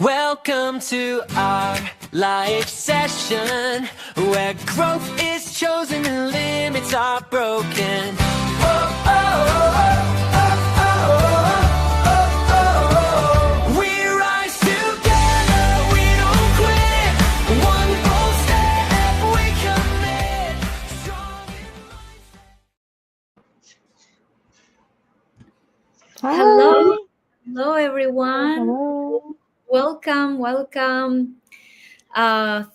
Welcome to our live session where growth is chosen and limits are broken. Oh, oh, oh, oh, oh, oh, oh. We rise together, we don't quit. One bold step, we commit. Strong in mindset. Hello, Hi. hello everyone. Hello. Welcome.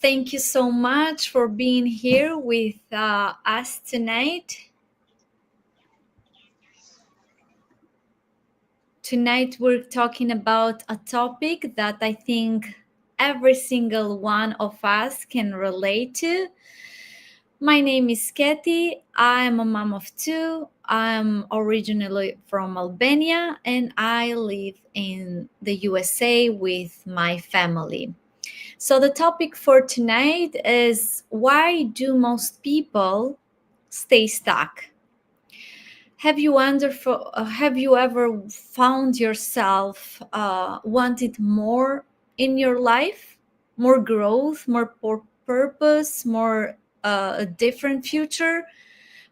Thank you so much for being here with us tonight. Tonight we're talking about a topic that I think every single one of us can relate to. My name is Katie. I'm a mom of two. I'm originally from Albania and I live in the USA with my family. So, the topic for tonight is why do most people stay stuck? Have you ever found yourself wanted more in your life, more growth, more purpose, more a different future,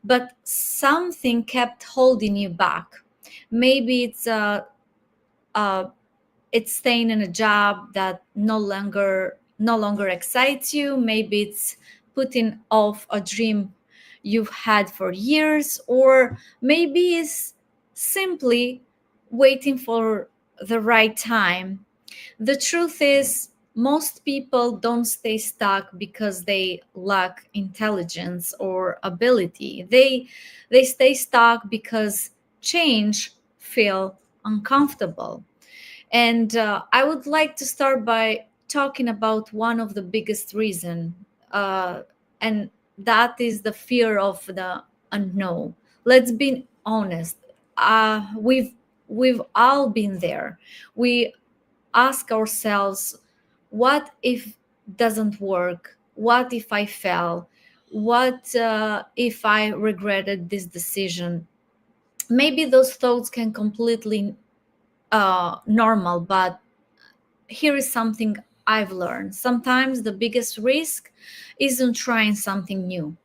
but something kept holding you back? Maybe uh, it's staying in a job that no longer excites you. Maybe it's putting off a dream you've had for years, or maybe it's simply waiting for the right time. The truth is, most people don't stay stuck because they lack intelligence or ability. They stay stuck because change feel uncomfortable. And I would like to start by talking about one of the biggest reason, and that is the fear of the unknown. Let's be honest. We've all been there. We ask ourselves, what if doesn't work? What if I fail? What if I regretted this decision? Maybe those thoughts can completely normal, but here is something I've learned. Sometimes the biggest risk isn't trying something new.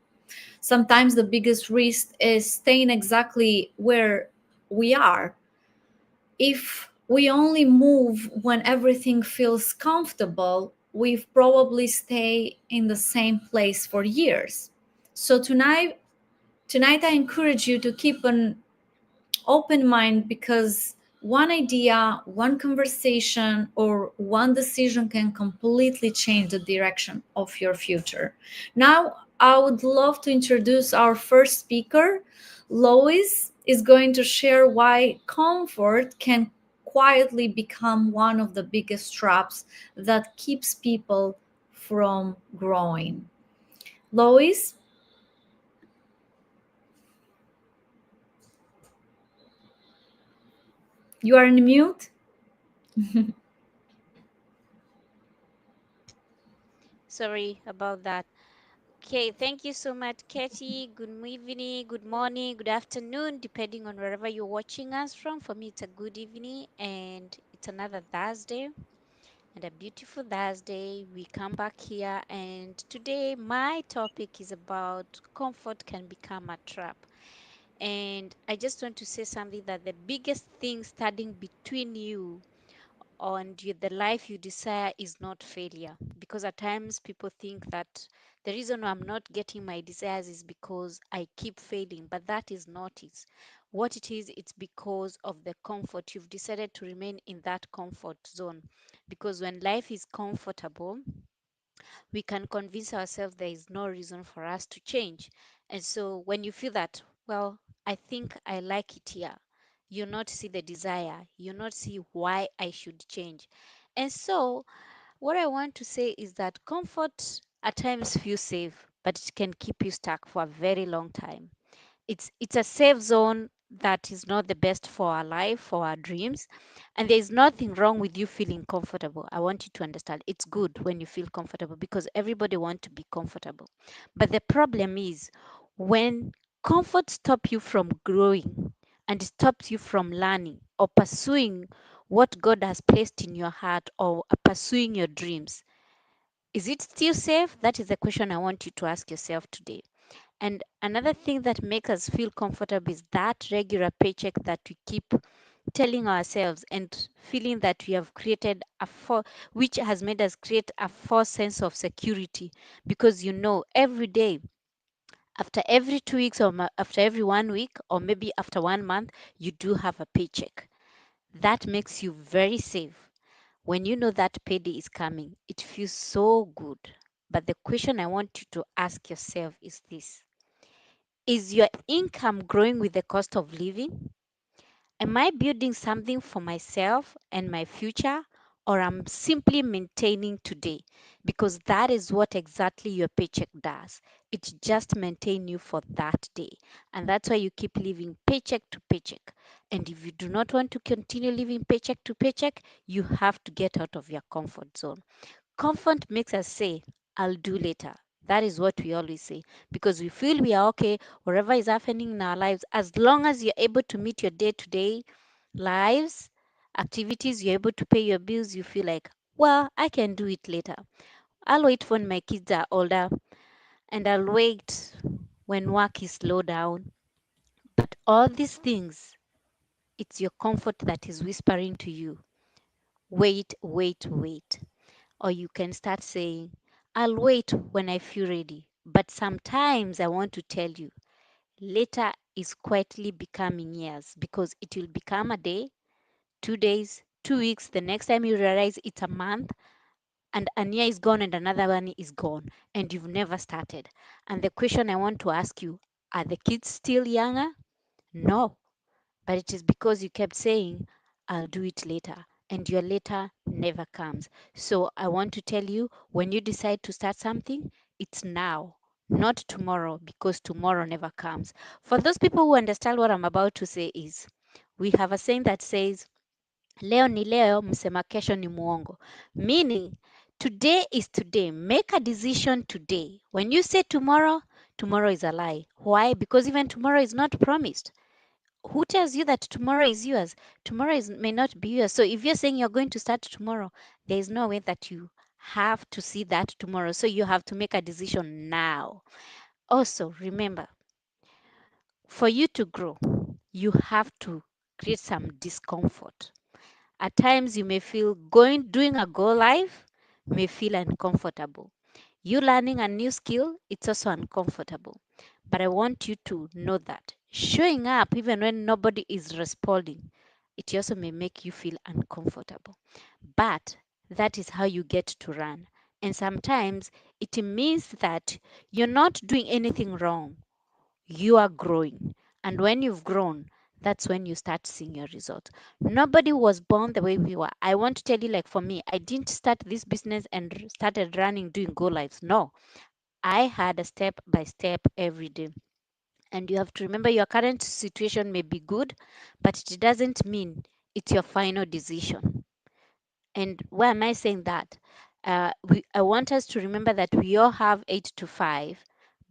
Sometimes the biggest risk is staying exactly where we are. If we only move when everything feels comfortable, we've probably stay in the same place for years. So tonight I encourage you to keep an open mind, because one idea, one conversation, or one decision can completely change the direction of your future. Now, I would love to introduce our first speaker. Lois is going to share why comfort can quietly become one of the biggest traps that keeps people from growing. Lois, you are in mute. Sorry about that. Okay, thank you so much, Katie. Good evening, good morning, good afternoon, depending on wherever you're watching us from. For me, it's a good evening, and it's another Thursday, and a beautiful Thursday. We come back here, and today my topic is about comfort can become a trap. And I just want to say something that the biggest thing standing between you and the life you desire is not failure, because at times people think that the reason I'm not getting my desires is because I keep failing, but that is not it. What it is, it's because of the comfort. You've decided to remain in that comfort zone, because when life is comfortable, we can convince ourselves there is no reason for us to change. And so when you feel that, well, I think I like it here, you not see the desire, you not see why I should change. And so what I want to say is that comfort at times feels safe, but it can keep you stuck for a very long time. It's a safe zone that is not the best for our life, for our dreams. And there is nothing wrong with you feeling comfortable. I want you to understand it's good when you feel comfortable, because everybody wants to be comfortable. But the problem is when comfort stops you from growing and stops you from learning or pursuing what God has placed in your heart or pursuing your dreams, is it still safe? That is the question I want you to ask yourself today. And another thing that makes us feel comfortable is that regular paycheck that we keep telling ourselves and feeling that we have created which has made us create a false sense of security, because every day, after every 2 weeks, or after every 1 week, or maybe after 1 month, you do have a paycheck. That makes you very safe. When you know that payday is coming, it feels so good. But the question I want you to ask yourself is this: is your income growing with the cost of living? Am I building something for myself and my future, or I'm simply maintaining today? Because that is what exactly your paycheck does. It just maintains you for that day. And that's why you keep living paycheck to paycheck. And if you do not want to continue living paycheck to paycheck, you have to get out of your comfort zone. Comfort makes us say, I'll do later. That is what we always say, because we feel we are okay whatever is happening in our lives. As long as you're able to meet your day to day lives, activities, you're able to pay your bills, you feel like, well, I can do it later. I'll wait when my kids are older, and I'll wait when work is slow down. But all these things, it's your comfort that is whispering to you, wait, wait, wait. Or you can start saying, I'll wait when I feel ready. But sometimes I want to tell you, later is quietly becoming years, because it will become a day, 2 days, 2 weeks. The next time you realize it's a month, and a year is gone and another one is gone, and you've never started. And the question I want to ask you, are the kids still younger? No, but it is because you kept saying, I'll do it later, and your later never comes. So I want to tell you, when you decide to start something, it's now, not tomorrow, because tomorrow never comes. For those people who understand what I'm about to say, is we have a saying that says, leo ni leo, msema kesho ni muongo. Meaning, today is today. Make a decision today. When you say tomorrow, tomorrow is a lie. Why? Because even tomorrow is not promised. Who tells you that tomorrow is yours? Tomorrow may not be yours. So if you're saying you're going to start tomorrow, there is no way that you have to see that tomorrow. So you have to make a decision now. Also, remember, for you to grow, you have to create some discomfort. At times, you may feel doing a go live may feel uncomfortable. You learning a new skill, it's also uncomfortable. But I want you to know that showing up even when nobody is responding, it also may make you feel uncomfortable. But that is how you get to run. And sometimes it means that you're not doing anything wrong, you are growing. And when you've grown, that's when you start seeing your results. Nobody was born the way we were. I want to tell you, like for me, I didn't start this business and started running doing go lives. No, I had a step by step every day. And you have to remember, your current situation may be good, but it doesn't mean it's your final decision. And why am I saying that? I want us to remember that we all have 8 to 5,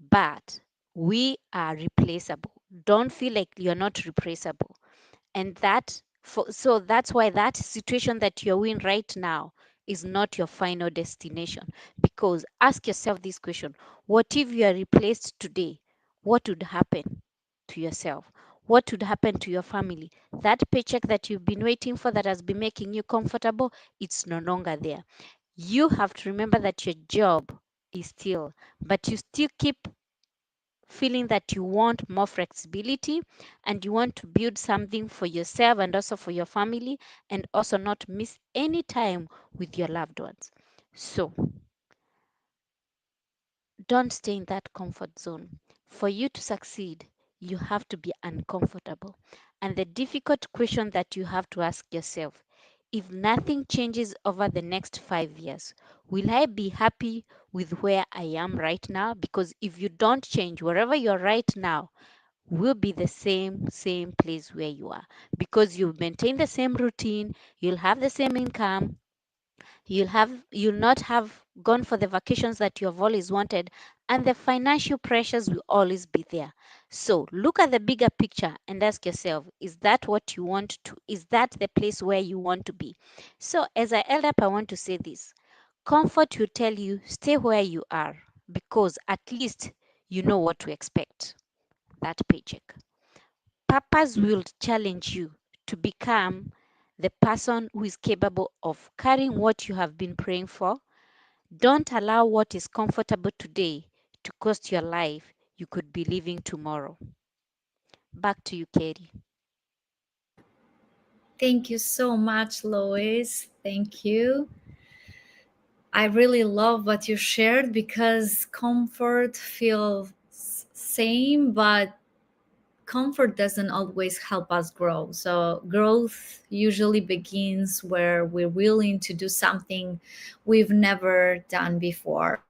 but we are replaceable. Don't feel like you're not replaceable. And so that's why that situation that you're in right now is not your final destination. Because ask yourself this question: what if you are replaced today? What would happen to yourself? What would happen to your family? That paycheck that you've been waiting for, that has been making you comfortable, it's no longer there. You have to remember that your job is still, but you still keep feeling that you want more flexibility, and you want to build something for yourself and also for your family, and also not miss any time with your loved ones. So don't stay in that comfort zone. For you to succeed, you have to be uncomfortable. And the difficult question that you have to ask yourself: if nothing changes over the next 5 years, will I be happy with where I am right now? Because if you don't change, wherever you're right now will be the same place where you are, because you maintain the same routine, you'll have the same income, you'll not have gone for the vacations that you have always wanted, and the financial pressures will always be there. So look at the bigger picture and ask yourself, is that what you want to, is that the place where you want to be? So as I held up, I want to say this. Comfort will tell you stay where you are because at least you know what to expect, that paycheck. Purpose will challenge you to become the person who is capable of carrying what you have been praying for. Don't allow what is comfortable today to cost your life you could be living tomorrow. Back to you, Katie. Thank you so much, Lois. Thank you. I really love what you shared because comfort feels same, but comfort doesn't always help us grow. So growth usually begins where we're willing to do something we've never done before.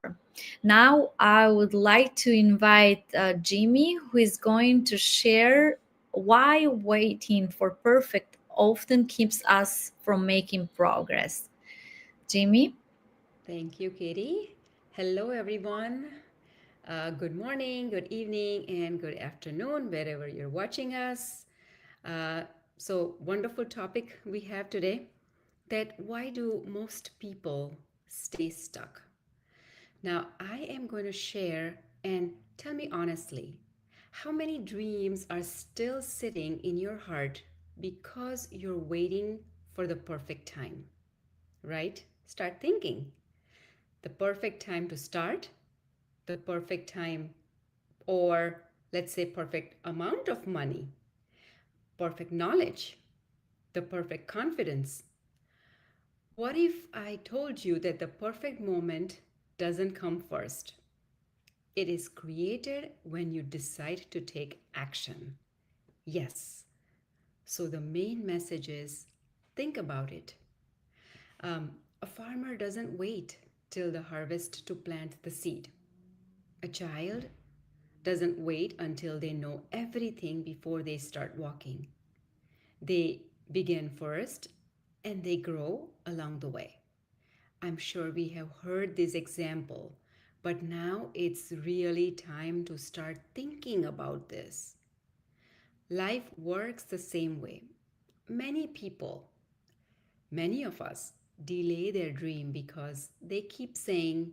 Now I would like to invite Jimmy, who is going to share why waiting for perfect often keeps us from making progress. Jimmy? Thank you, Katie. Hello, everyone. Good morning, good evening, and good afternoon, wherever you're watching us. Uh, wonderful topic we have today, that why do most people stay stuck? Now, I am going to share and tell me honestly, how many dreams are still sitting in your heart because you're waiting for the perfect time, right? Start thinking. The perfect time to start, the perfect time, or let's say perfect amount of money, perfect knowledge, the perfect confidence. What if I told you that the perfect moment doesn't come first? It is created when you decide to take action. Yes. So the main message is think about it. A farmer doesn't wait till the harvest to plant the seed. A child doesn't wait until they know everything before they start walking. They begin first and they grow along the way. I'm sure we have heard this example, but now it's really time to start thinking about this. Life works the same way. Many people, many of us, delay their dream because they keep saying,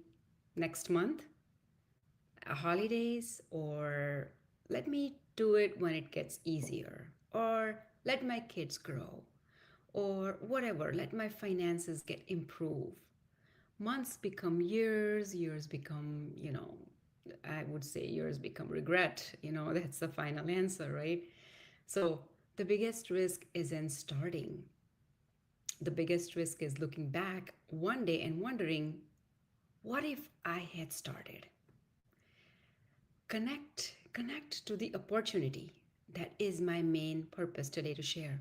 next month, holidays, or let me do it when it gets easier, or let my kids grow, or whatever, let my finances get improved. Months become years, years become, I would say years become regret. That's the final answer, right? So the biggest risk isn't starting. The biggest risk is looking back one day and wondering, what if I had started? Connect to the opportunity. That is my main purpose today to share.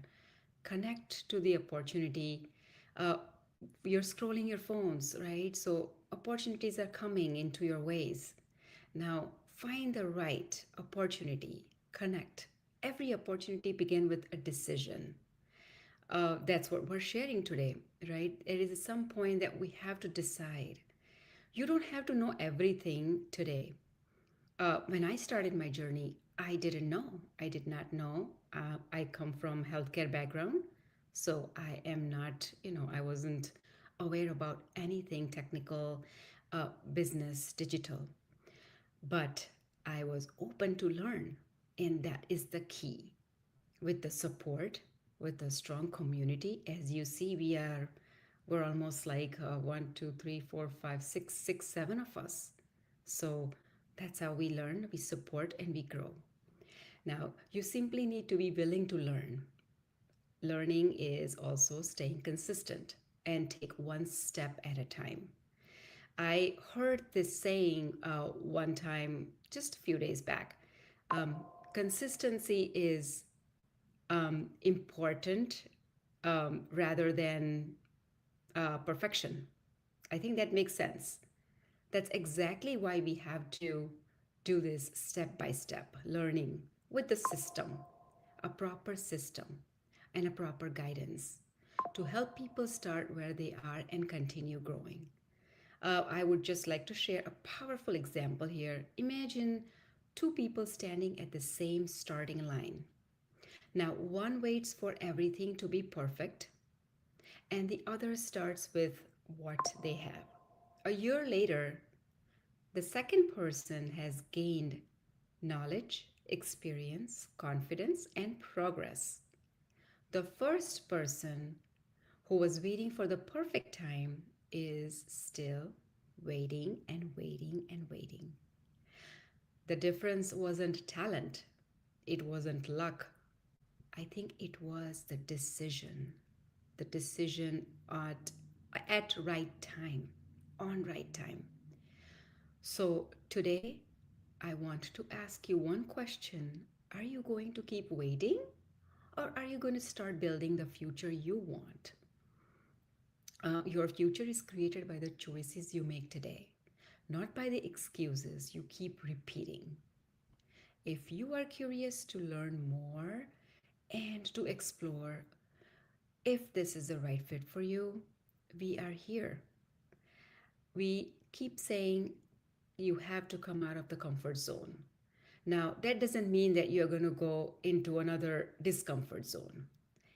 Connect to the opportunity. uh, you're scrolling your phones, right? So opportunities are coming into your ways. Now find the right opportunity. Connect. Every opportunity begin with a decision. That's what we're sharing today, right? It is at some point that we have to decide. You don't have to know everything today. When I started my journey, I didn't know. I did not know. I come from healthcare background, so I am not. I wasn't aware about anything technical, business, digital. But I was open to learn, and that is the key. With the support, with a strong community, as you see, we're almost like one, two, three, four, five, six, 7 of us. So that's how we learn, we support, and we grow. Now, you simply need to be willing to learn. Learning is also staying consistent and take one step at a time. I heard this saying one time just a few days back. Um, Consistency is important rather than perfection. I think that makes sense. That's exactly why we have to do this step by step learning with the system, a proper system, and a proper guidance to help people start where they are and continue growing. I would just like to share a powerful example here. Imagine two people standing at the same starting line. Now, one waits for everything to be perfect, and the other starts with what they have. A year later, the second person has gained knowledge, experience, confidence, and progress. The first person who was waiting for the perfect time is still waiting and waiting and waiting. The difference wasn't talent, it wasn't luck. I think it was the decision at right time, on right time. So today, I want to ask you one question. Are you going to keep waiting? Or are you going to start building the future you want? Your future is created by the choices you make today, not by the excuses you keep repeating. If you are curious to learn more and to explore if this is the right fit for you, we are here. We keep saying you have to come out of the comfort zone. Now, that doesn't mean that you're going to go into another discomfort zone.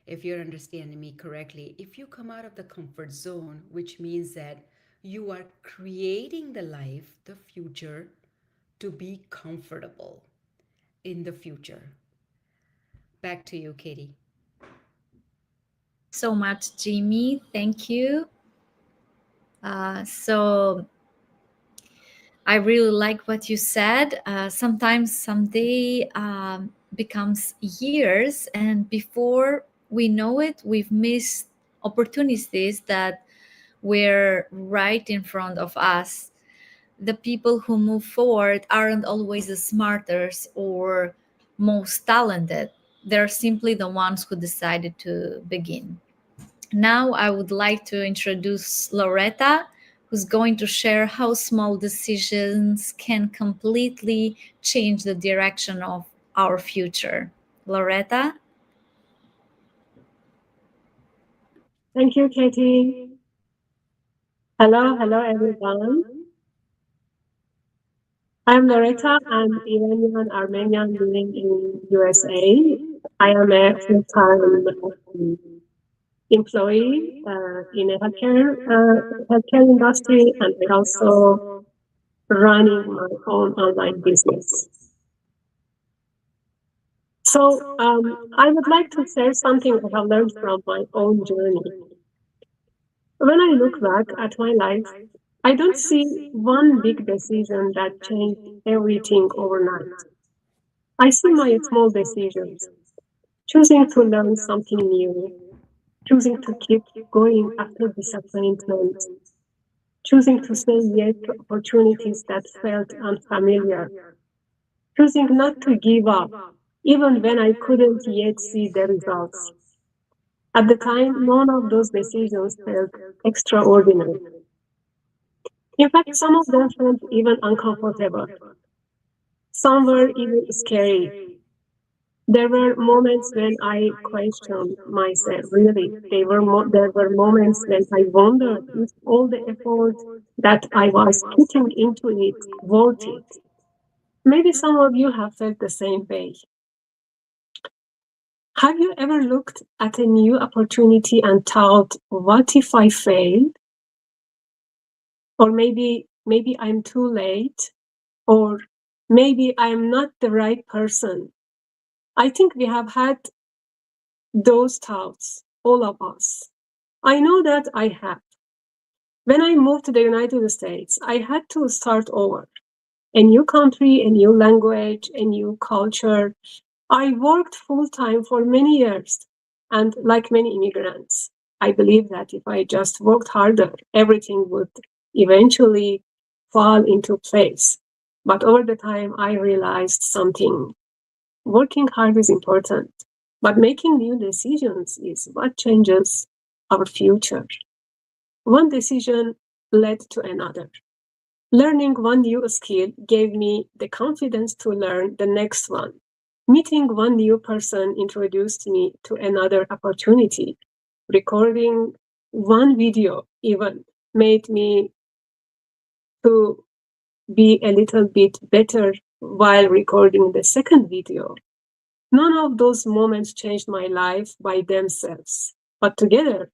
If you're understanding me correctly, if you come out of the comfort zone, which means that you are creating the life, the future, to be comfortable in the future. Back to you, Katie. So much, Jimmy. Thank you. So I really like what you said. Sometimes someday becomes years, and before we know it, we've missed opportunities that were right in front of us. The people who move forward aren't always the smartest or most talented. They're simply the ones who decided to begin. Now, I would like to introduce Loretta, who's going to share how small decisions can completely change the direction of our future. Loretta? Thank you, Katie. Hello, everyone. I'm Loretta. I'm Iranian Armenian living in USA. I am a full-time employee in a healthcare industry, and I also running my own online business. So I would like to share something I have learned from my own journey. When I look back at my life, I don't see one big decision that changed everything overnight. I see my small decisions, choosing to learn something new, choosing to keep going after disappointment, choosing to say yes to opportunities that felt unfamiliar, choosing not to give up, even when I couldn't yet see the results. At the time, none of those decisions felt extraordinary. In fact, some of them felt even uncomfortable. Some were even scary. There were moments when I questioned myself, really. There were moments when I wondered if all the effort that I was putting into it worth it. Maybe some of you have felt the same way. Have you ever looked at a new opportunity and thought, what if I fail? Or maybe I'm too late, or maybe I'm not the right person. I think we have had those thoughts, all of us. I know that I have. When I moved to the United States, I had to start over. A new country, a new language, a new culture. I worked full-time for many years, and like many immigrants, I believe that if I just worked harder, everything would eventually fall into place. But over the time, I realized something. Working hard is important, but making new decisions is what changes our future. One decision led to another. Learning one new skill gave me the confidence to learn the next one. Meeting one new person introduced me to another opportunity. Recording one video even made me to be a little bit better while recording the second video. None of those moments changed my life by themselves, but together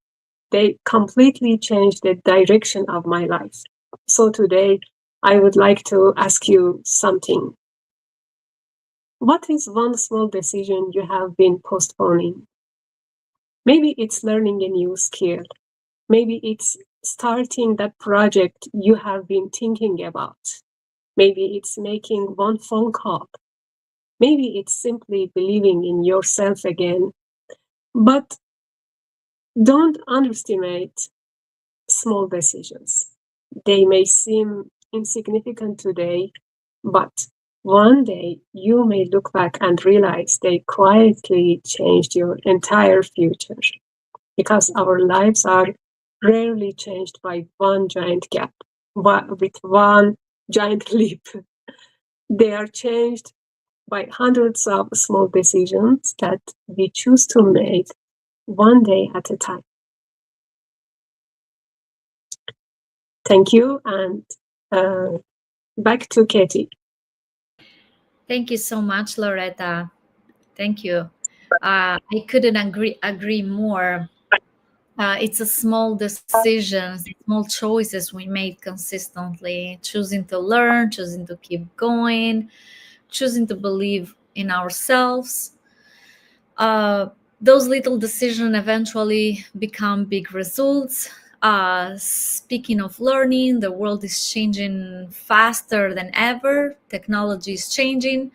they completely changed the direction of my life. So today, I would like to ask you something. What is one small decision you have been postponing? Maybe it's learning a new skill. Maybe it's starting that project you have been thinking about. Maybe it's making one phone call. Maybe it's simply believing in yourself again. But don't underestimate small decisions. They may seem insignificant today, but one day you may look back and realize they quietly changed your entire future, because our lives are rarely changed by one giant gap, with one giant leap. They are changed by hundreds of small decisions that we choose to make one day at a time. Thank you, and uh, back to Katie. Thank you so much, Loretta. Thank you. I couldn't agree more. It's a small decisions, small choices we made consistently, choosing to learn, choosing to keep going, choosing to believe in ourselves. Uh, those little decisions eventually become big results. Speaking of learning, the world is changing faster than ever. Technology is changing.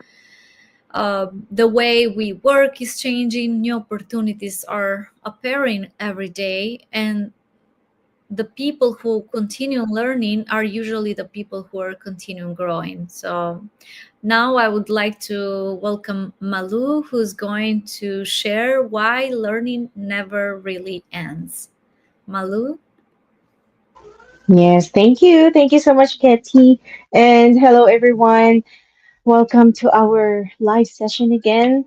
The way we work is changing. New opportunities are appearing every day, and the people who continue learning are usually the people who are continuing growing. So now I would like to welcome Malu, who's going to share why learning never really ends. Malu? Yes, thank you. Thank you so much, Katie. And hello, everyone. Welcome to our live session again.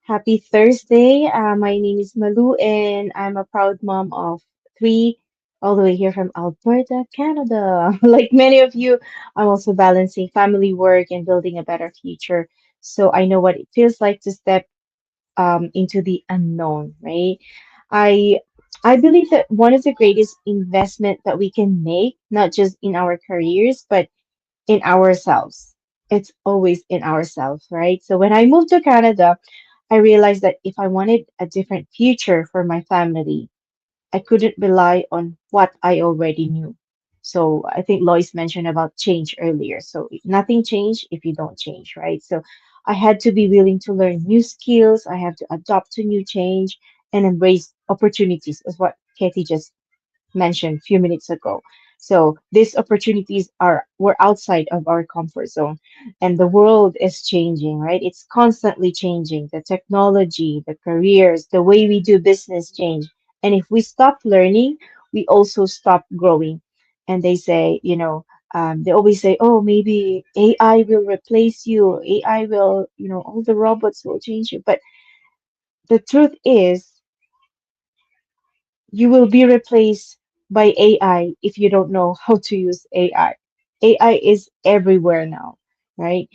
Happy Thursday. My name is Malu, and I'm a proud mom of three, all the way here from Alberta, Canada. Like many of you, I'm also balancing family work and building a better future. So I know what it feels like to step into the unknown, right? I I believe that one of the greatest investment that we can make, not just in our careers, but in ourselves. It's always in ourselves, right? So when I moved to Canada, I realized that if I wanted a different future for my family, I couldn't rely on what I already knew. So I think Lois mentioned about change earlier. So nothing changed if you don't change, right? So I had to be willing to learn new skills. I have to adopt to new change and embrace opportunities, as what Katie just mentioned a few minutes ago. So these opportunities are were outside of our comfort zone, and the world is changing, right? It's constantly changing. The technology, the careers, the way we do business change. And if we stop learning, we also stop growing. And they say, they always say, oh, maybe AI will replace you. AI will, all the robots will change you. But the truth is, you will be replaced by AI if you don't know how to use AI. AI is everywhere now, right?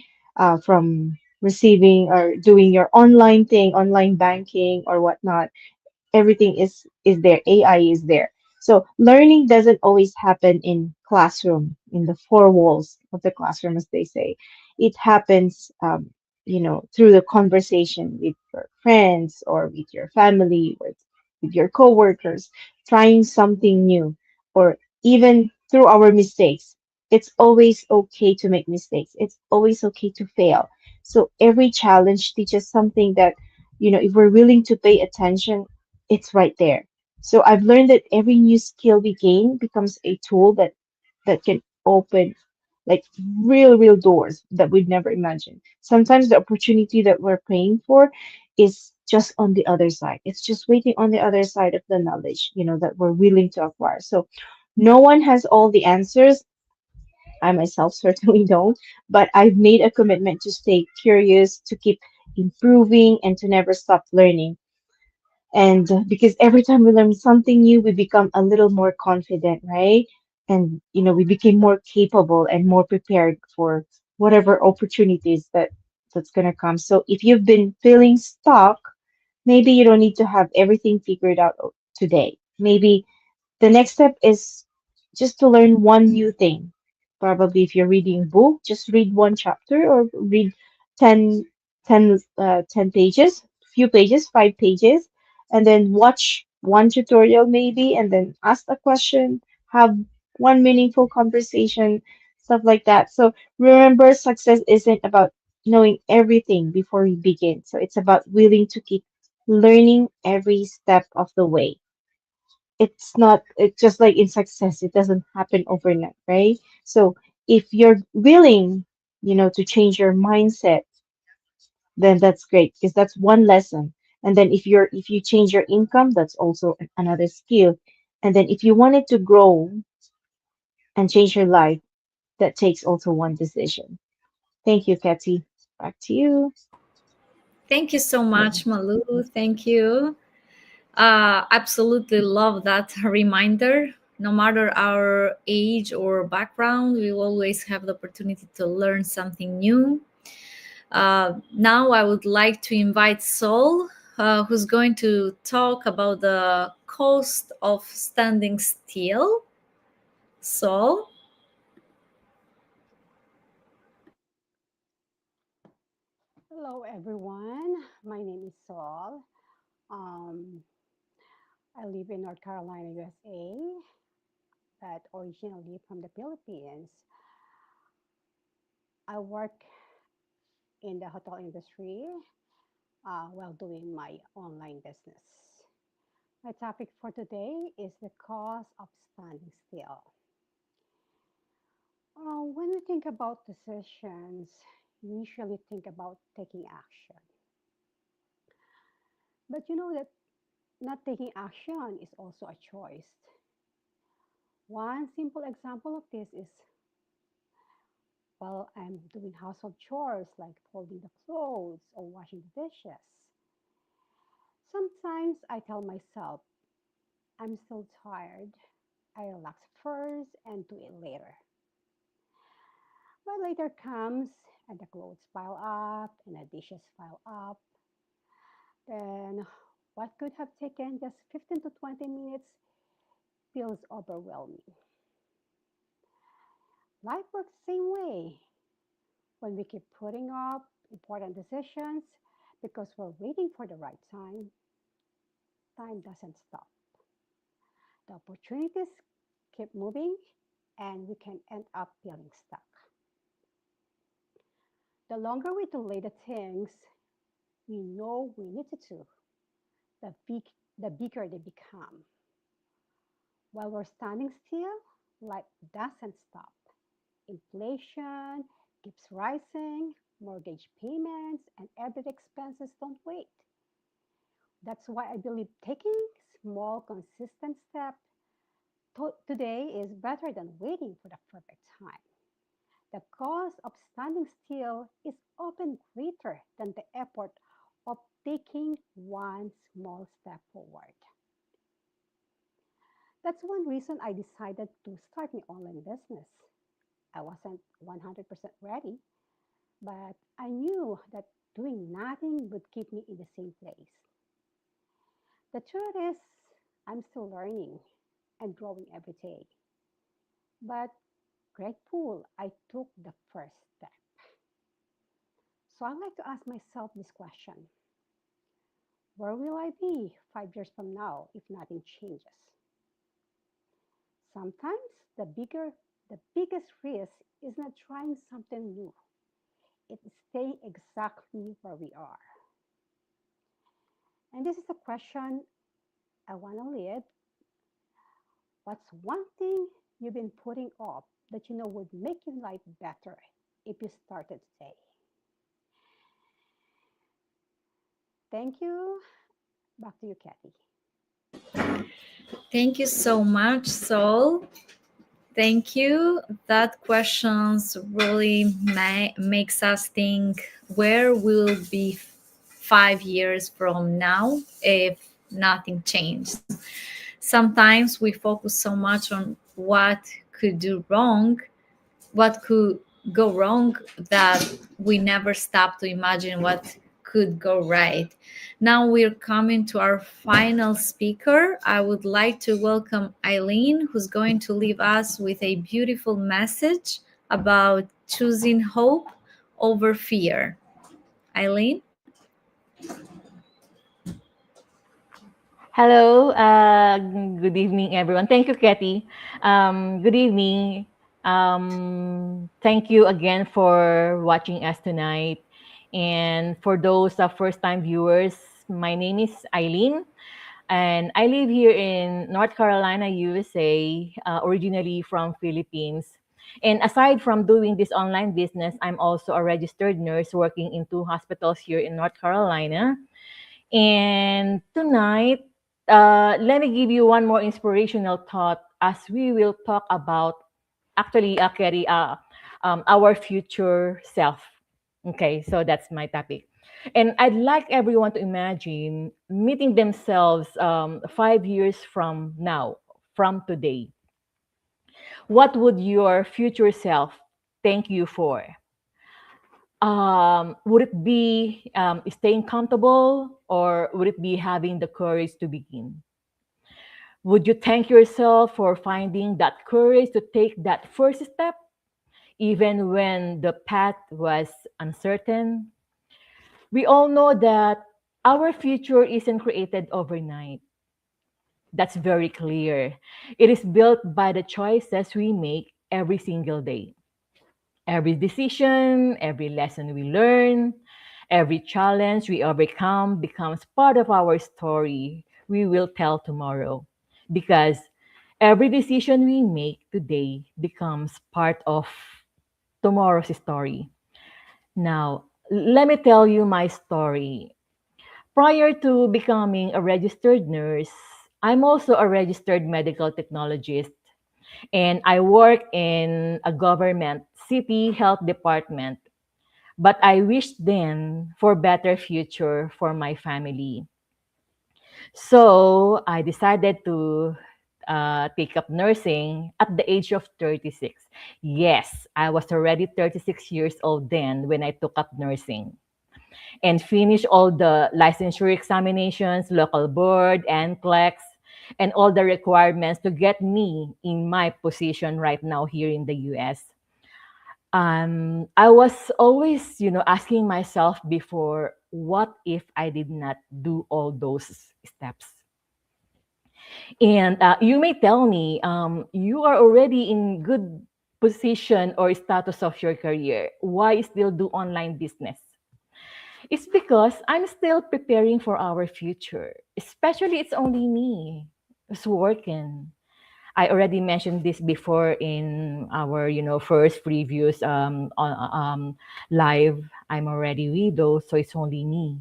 From receiving or doing your online thing, online banking or whatnot, everything is there. AI is there. So learning doesn't always happen in classroom, in the four walls of the classroom, as they say. It happens, through the conversation with your friends or with your family, with your coworkers, trying something new, or even through our mistakes. It's always okay to make mistakes. It's always okay to fail. So every challenge teaches something that, if we're willing to pay attention, it's right there. So I've learned that every new skill we gain becomes a tool that can open like real doors that we'd never imagined. Sometimes the opportunity that we're praying for is just on the other side. It's just waiting on the other side of the knowledge, that we're willing to acquire. So no one has all the answers. I myself certainly don't, but I've made a commitment to stay curious, to keep improving, and to never stop learning. And because every time we learn something new, we become a little more confident, right? And we became more capable and more prepared for whatever opportunities that's gonna come. So if you've been feeling stuck, maybe you don't need to have everything figured out today. Maybe the next step is just to learn one new thing. Probably if you're reading a book, just read one chapter or read 10, 10 pages, few pages, 5 pages, and then watch one tutorial maybe, and then ask a question, have one meaningful conversation, stuff like that. So remember, success isn't about knowing everything before you begin. So it's about willing to keep learning every step of the way. It's not, it's just like in success, it doesn't happen overnight, right? So if you're willing, to change your mindset, then that's great because that's one lesson. And then if you change your income, that's also another skill. And then if you wanted to grow and change your life, that takes also one decision. Thank you, Katy. Back to you. Thank you so much, Malu. Thank you. Absolutely love that reminder. No matter our age or background, we will always have the opportunity to learn something new. Now, I would like to invite Sol, who's going to talk about the cost of standing still. Sol? Hello, everyone. My name is Saul. Um, I live in North Carolina, USA, but originally from the Philippines. I work in the hotel industry while doing my online business. My topic for today is the cost of standing still. When we think about decisions, we usually think about taking action. But you know that not taking action is also a choice. One simple example of this is while I'm doing household chores like folding the clothes or washing the dishes. Sometimes I tell myself, I'm still tired. I relax first and do it later. But later comes and the clothes pile up and the dishes pile up. Then what could have taken just 15 to 20 minutes feels overwhelming. Life works the same way. When we keep putting off important decisions because we're waiting for the right time, time doesn't stop. The opportunities keep moving and we can end up feeling stuck. The longer we delay the things we know we need to do, the, big, the bigger they become. While we're standing still, life doesn't stop. Inflation keeps rising, mortgage payments, and everyday expenses don't wait. That's why I believe taking small, consistent steps today is better than waiting for the perfect time. The cost of standing still is often greater than the effort of taking one small step forward. That's one reason I decided to start my online business. I wasn't 100% ready, but I knew that doing nothing would keep me in the same place. The truth is, I'm still learning and growing every day, but grateful I took the first step. So I like to ask myself this question: where will I be 5 years from now if nothing changes? Sometimes the biggest risk is not trying something new. It's staying exactly where we are. And this is a question I want to leave. What's one thing you've been putting off that you know would make your life better if you started today? Thank you. Back to you, Kathy. Thank you so much, Sol. Thank you. That questions really makes us think where we'll be 5 years from now if nothing changed. Sometimes we focus so much on what could do wrong, what could go wrong that we never stop to imagine what could go right. Now we're coming to our final speaker. I would like to welcome Eileen, who's going to leave us with a beautiful message about choosing hope over fear. Eileen? Hello, good evening, everyone. Thank you, Katie. Good evening. Thank you again for watching us tonight. And for those first-time viewers, my name is Eileen, and I live here in North Carolina, USA, originally from Philippines. And aside from doing this online business, I'm also a registered nurse working in 2 hospitals here in North Carolina. And tonight, let me give you one more inspirational thought as we will talk about actually, Kerry, our future self. Okay, so that's my topic. And I'd like everyone to imagine meeting themselves 5 years from now, from today. What would your future self thank you for? Would it be staying comfortable, or would it be having the courage to begin? Would you thank yourself for finding that courage to take that first step, even when the path was uncertain? We all know that our future isn't created overnight. That's very clear. It is built by the choices we make every single day. Every decision, every lesson we learn, every challenge we overcome becomes part of our story we will tell tomorrow. Because every decision we make today becomes part of tomorrow's story. Now, let me tell you my story. Prior to becoming a registered nurse, I'm also a registered medical technologist, and I work in a government city health department. But I wished then for better future for my family. So I decided to take up nursing at the age of 36. Yes, I was already 36 years old then when I took up nursing and finished all the licensure examinations, local board, NCLEX, and all the requirements to get me in my position right now here in the US. I was always, asking myself before, what if I did not do all those steps? And you may tell me, you are already in good position or status of your career. Why still do online business? It's because I'm still preparing for our future. Especially, it's only me who's working. I already mentioned this before in our, first previews on live. I'm already widow, so it's only me,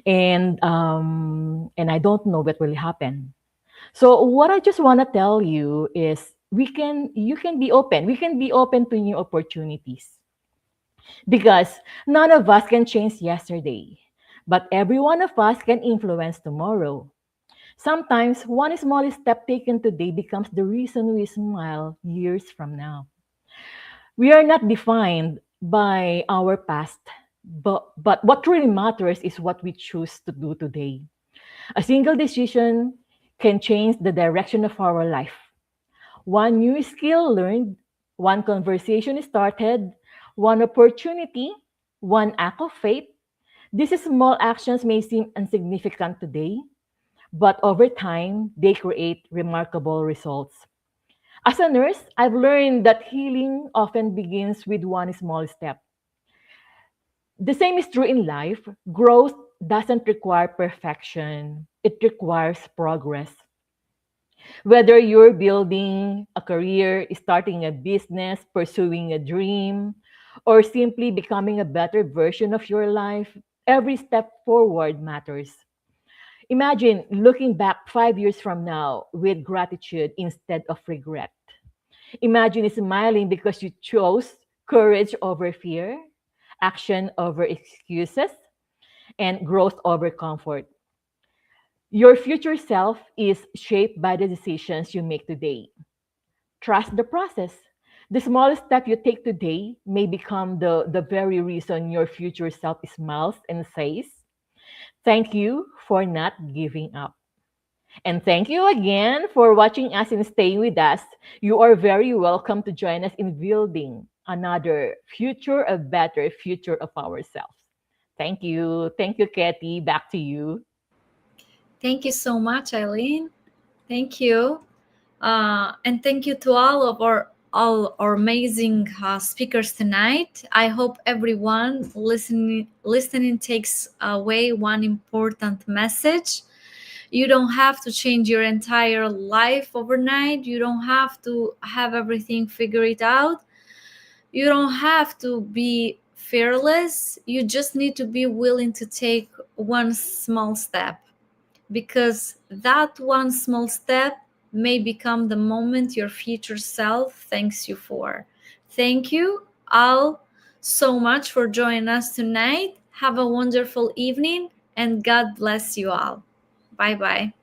and I don't know what will happen. So what I just want to tell you is, you can be open. We can be open to new opportunities because none of us can change yesterday, but every one of us can influence tomorrow. Sometimes one small step taken today becomes the reason we smile years from now. We are not defined by our past, but what really matters is what we choose to do today. A single decision can change the direction of our life. One new skill learned, one conversation started, one opportunity, one act of faith. These small actions may seem insignificant today, but over time, they create remarkable results. As a nurse, I've learned that healing often begins with one small step. The same is true in life. Growth doesn't require perfection, it requires progress. Whether you're building a career, starting a business, pursuing a dream, or simply becoming a better version of your life, every step forward matters. Imagine looking back 5 years from now with gratitude instead of regret. Imagine smiling because you chose courage over fear, action over excuses, and growth over comfort. Your future self is shaped by the decisions you make today. Trust the process. The smallest step you take today may become the very reason your future self smiles and says, "Thank you for not giving up." And thank you again for watching us and staying with us. You are very welcome to join us in building another future, a better future of ourselves. Thank you. Thank you, Katie. Back to you. Thank you so much, Eileen. Thank you. And thank you to all our amazing speakers tonight. I hope everyone listening takes away one important message. You don't have to change your entire life overnight. You don't have to have everything figured out. You don't have to be fearless. You just need to be willing to take one small step, because that one small step may become the moment your future self thanks you for. Thank you all so much for joining us tonight. Have a wonderful evening and God bless you all. Bye bye.